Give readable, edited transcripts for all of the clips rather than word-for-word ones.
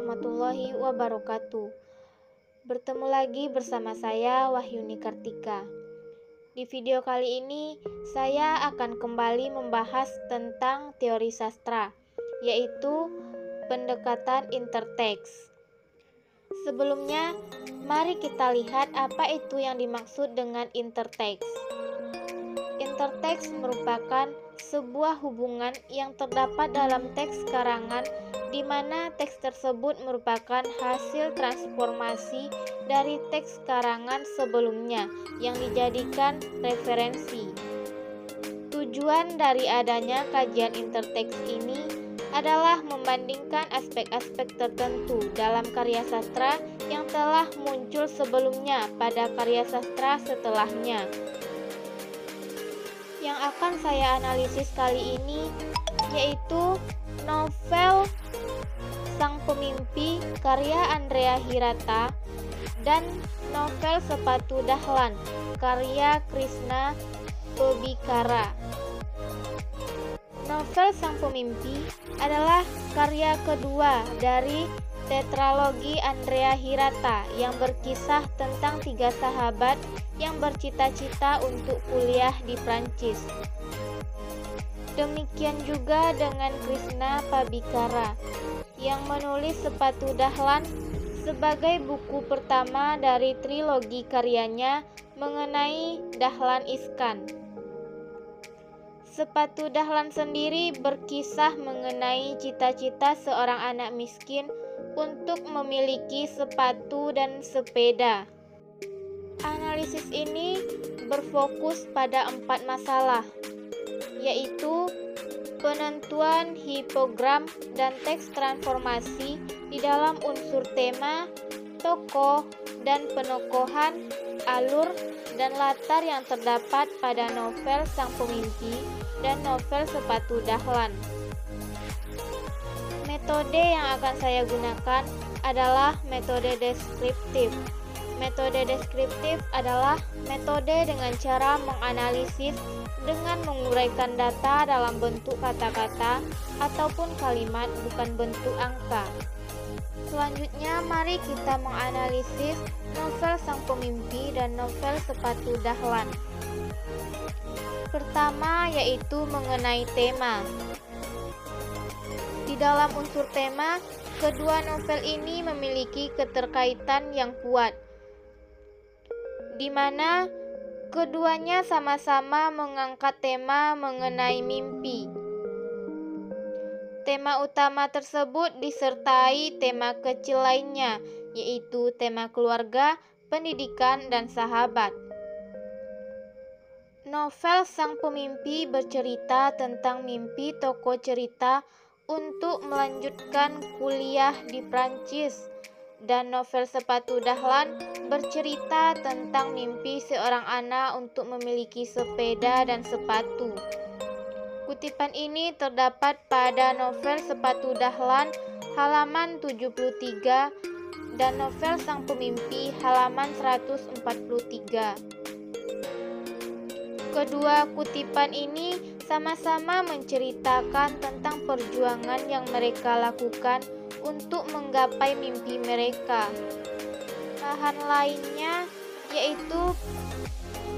warahmatullahi wabarakatuh. Bertemu lagi bersama saya Wahyuni Kartika. Di video kali ini saya akan kembali membahas tentang teori sastra, yaitu pendekatan interteks. Sebelumnya, mari kita lihat apa itu yang dimaksud dengan interteks. Interteks merupakan sebuah hubungan yang terdapat dalam teks karangan di mana teks tersebut merupakan hasil transformasi dari teks karangan sebelumnya yang dijadikan referensi. Tujuan dari adanya kajian interteks ini adalah membandingkan aspek-aspek tertentu dalam karya sastra yang telah muncul sebelumnya pada karya sastra setelahnya. Yang akan saya analisis kali ini yaitu novel Sang Pemimpi karya Andrea Hirata dan novel Sepatu Dahlan karya Krishna Pebikara. Novel Sang Pemimpi adalah karya kedua dari tetralogi Andrea Hirata yang berkisah tentang 3 sahabat yang bercita-cita untuk kuliah di Prancis. Demikian juga dengan Krishna Pabikara yang menulis Sepatu Dahlan sebagai buku pertama dari trilogi karyanya mengenai Dahlan Iskan. Sepatu Dahlan sendiri berkisah mengenai cita-cita seorang anak miskin untuk memiliki sepatu dan sepeda. Analisis ini berfokus pada 4 masalah, yaitu penentuan hipogram dan teks transformasi di dalam unsur tema, tokoh, dan penokohan, alur, dan latar yang terdapat pada novel Sang Pemimpi dan novel Sepatu Dahlan. Metode yang akan saya gunakan adalah metode deskriptif. Metode deskriptif adalah metode dengan cara menganalisis dengan menguraikan data dalam bentuk kata-kata ataupun kalimat, bukan bentuk angka. Selanjutnya, mari kita menganalisis novel Sang Pemimpi dan novel Sepatu Dahlan. Pertama, yaitu mengenai tema. Di dalam unsur tema, kedua novel ini memiliki keterkaitan yang kuat, di mana keduanya sama-sama mengangkat tema mengenai mimpi. Tema utama tersebut disertai tema kecil lainnya, yaitu tema keluarga, pendidikan, dan sahabat. Novel Sang Pemimpi bercerita tentang mimpi tokoh cerita untuk melanjutkan kuliah di Prancis, dan novel Sepatu Dahlan bercerita tentang mimpi seorang anak untuk memiliki sepeda dan sepatu. Kutipan ini terdapat pada novel Sepatu Dahlan halaman 73 dan novel Sang Pemimpi halaman 143. Kedua kutipan ini sama-sama menceritakan tentang perjuangan yang mereka lakukan untuk menggapai mimpi mereka. Bahan lainnya yaitu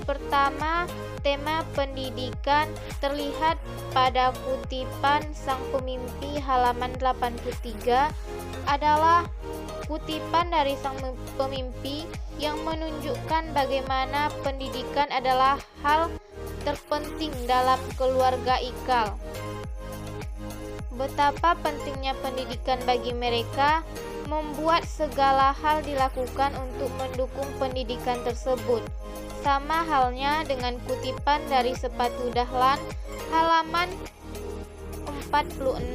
pertama, tema pendidikan terlihat pada kutipan Sang Pemimpi halaman 83 adalah kutipan dari Sang Pemimpi yang menunjukkan bagaimana pendidikan adalah hal terpenting dalam keluarga Ikal. Betapa pentingnya pendidikan bagi mereka membuat segala hal dilakukan untuk mendukung pendidikan tersebut. Sama halnya dengan kutipan dari Sepatu Dahlan halaman 46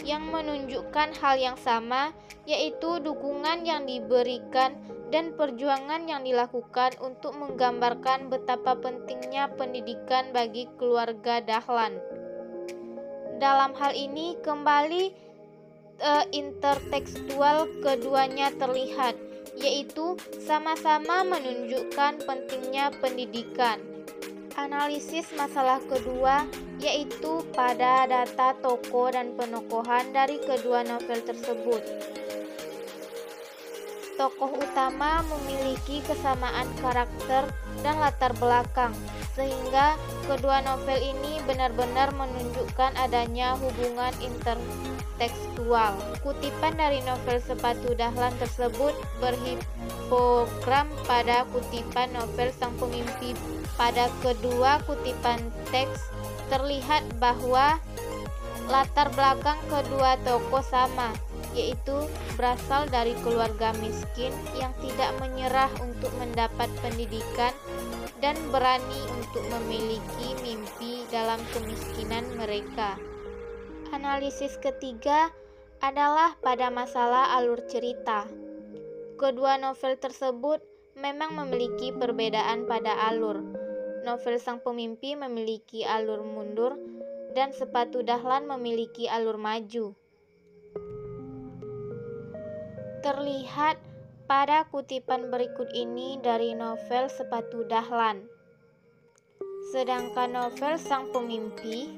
yang menunjukkan hal yang sama, yaitu dukungan yang diberikan dan perjuangan yang dilakukan untuk menggambarkan betapa pentingnya pendidikan bagi keluarga Dahlan. Dalam hal ini kembali intertekstual keduanya terlihat, yaitu sama-sama menunjukkan pentingnya pendidikan. Analisis masalah kedua yaitu pada data tokoh dan penokohan dari kedua novel tersebut. Tokoh utama memiliki kesamaan karakter dan latar belakang, sehingga kedua novel ini benar-benar menunjukkan adanya hubungan intertekstual. Kutipan dari novel Sepatu Dahlan tersebut berhipogram pada kutipan novel Sang Pemimpi. Pada kedua kutipan teks terlihat bahwa latar belakang kedua tokoh sama, yaitu berasal dari keluarga miskin yang tidak menyerah untuk mendapat pendidikan dan berani untuk memiliki mimpi dalam kemiskinan mereka. Analisis ketiga adalah pada masalah alur cerita. Kedua novel tersebut memang memiliki perbedaan pada alur. Novel Sang Pemimpi memiliki alur mundur dan Sepatu Dahlan memiliki alur maju. Terlihat pada kutipan berikut ini dari novel Sepatu Dahlan. Sedangkan novel Sang Pemimpi,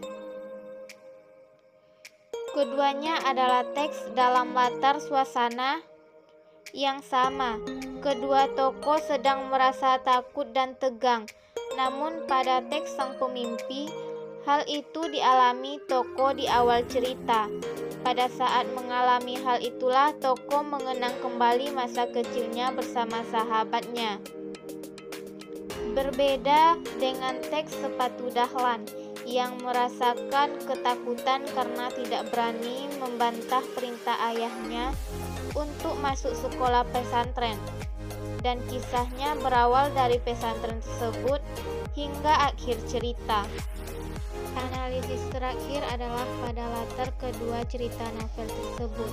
keduanya adalah teks dalam latar suasana yang sama. Kedua tokoh sedang merasa takut dan tegang. Namun pada teks Sang Pemimpi, hal itu dialami tokoh di awal cerita. Pada saat mengalami hal itulah tokoh mengenang kembali masa kecilnya bersama sahabatnya. Berbeda dengan teks Sepatu Dahlan yang merasakan ketakutan karena tidak berani membantah perintah ayahnya untuk masuk sekolah pesantren. Dan kisahnya berawal dari pesantren tersebut hingga akhir cerita. Analisis terakhir adalah pada latar kedua cerita novel tersebut.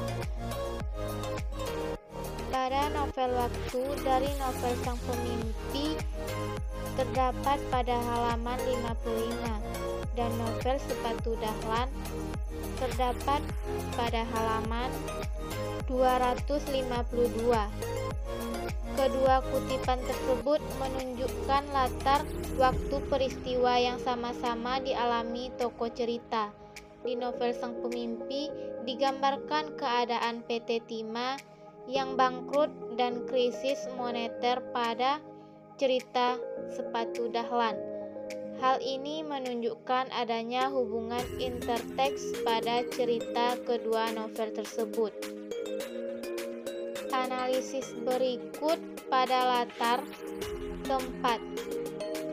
Pada novel Waktu dari novel Sang Pemimpi terdapat pada halaman 55 dan novel Sepatu Dahlan terdapat pada halaman 252. Kedua kutipan tersebut menunjukkan latar waktu peristiwa yang sama-sama dialami tokoh cerita. Di novel Sang Pemimpi digambarkan keadaan PT Timah yang bangkrut dan krisis moneter. Pada cerita Sepatu Dahlan, hal ini menunjukkan adanya hubungan interteks pada cerita kedua novel tersebut. Analisis berikut pada latar tempat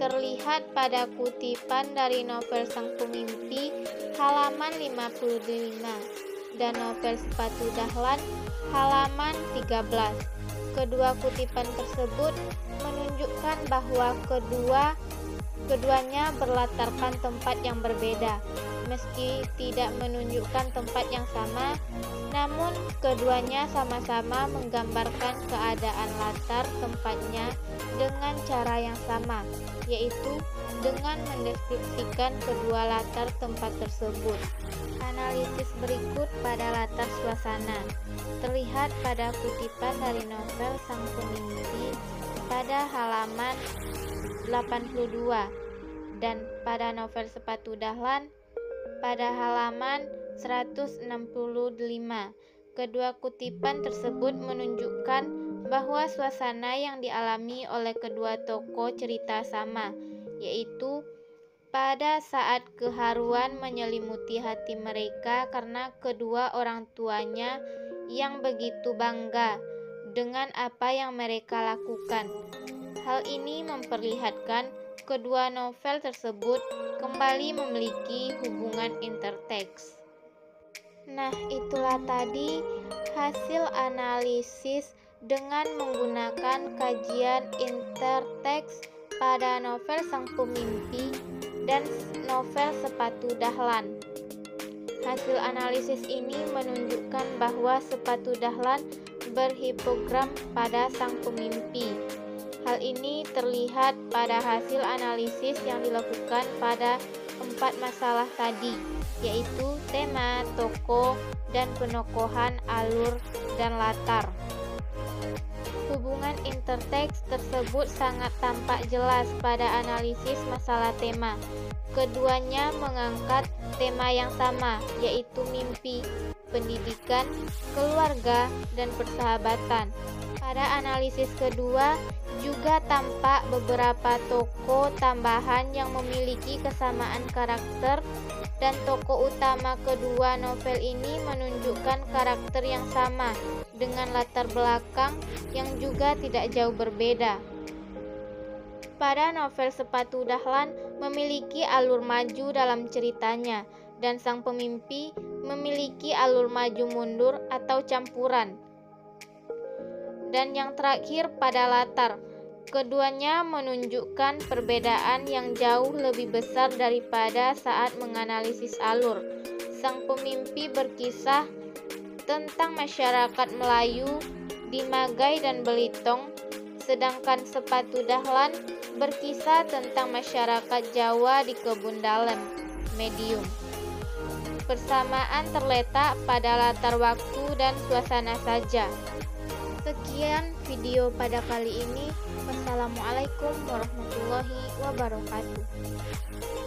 terlihat pada kutipan dari novel Sang Pemimpi halaman 55 dan novel Sepatu Dahlan halaman 13. Kedua kutipan tersebut menunjukkan bahwa keduanya berlatarkan tempat yang berbeda. Meski tidak menunjukkan tempat yang sama, namun keduanya sama-sama menggambarkan keadaan latar tempatnya dengan cara yang sama, yaitu dengan mendeskripsikan kedua latar tempat tersebut. Analisis berikut pada latar suasana terlihat pada kutipan dari novel Sang Pemimpi pada halaman 82 dan pada novel Sepatu Dahlan pada halaman 165. Kedua kutipan tersebut menunjukkan bahwa suasana yang dialami oleh kedua tokoh cerita sama, yaitu pada saat keharuan menyelimuti hati mereka karena kedua orang tuanya yang begitu bangga dengan apa yang mereka lakukan. Hal ini memperlihatkan kedua novel tersebut kembali memiliki hubungan interteks. Nah, itulah tadi hasil analisis dengan menggunakan kajian interteks pada novel Sang Pemimpi dan novel Sepatu Dahlan. Hasil analisis ini menunjukkan bahwa Sepatu Dahlan berhipogram pada Sang Pemimpi. Hal ini terlihat pada hasil analisis yang dilakukan pada 4 masalah tadi, yaitu tema, tokoh, dan penokohan, alur, dan latar. Hubungan Hubungan interteks tersebut sangat tampak jelas pada analisis masalah tema. Keduanya mengangkat tema yang sama, yaitu mimpi, pendidikan, keluarga, dan persahabatan. Pada analisis kedua, juga tampak beberapa tokoh tambahan yang memiliki kesamaan karakter, dan tokoh utama kedua novel ini menunjukkan karakter yang sama dengan latar belakang yang juga tidak jauh berbeda. Pada novel Sepatu Dahlan memiliki alur maju dalam ceritanya, dan sang pemimpi memiliki alur maju mundur atau campuran. Dan yang terakhir pada latar, keduanya menunjukkan perbedaan yang jauh lebih besar daripada saat menganalisis alur. Sang pemimpi berkisah tentang masyarakat Melayu di Magai dan Belitung, sedangkan Sepatu Dahlan berkisah tentang masyarakat Jawa di Kebun Dalam, Medium. Persamaan terletak pada latar waktu dan suasana saja. Sekian video pada kali ini. Wassalamualaikum warahmatullahi wabarakatuh.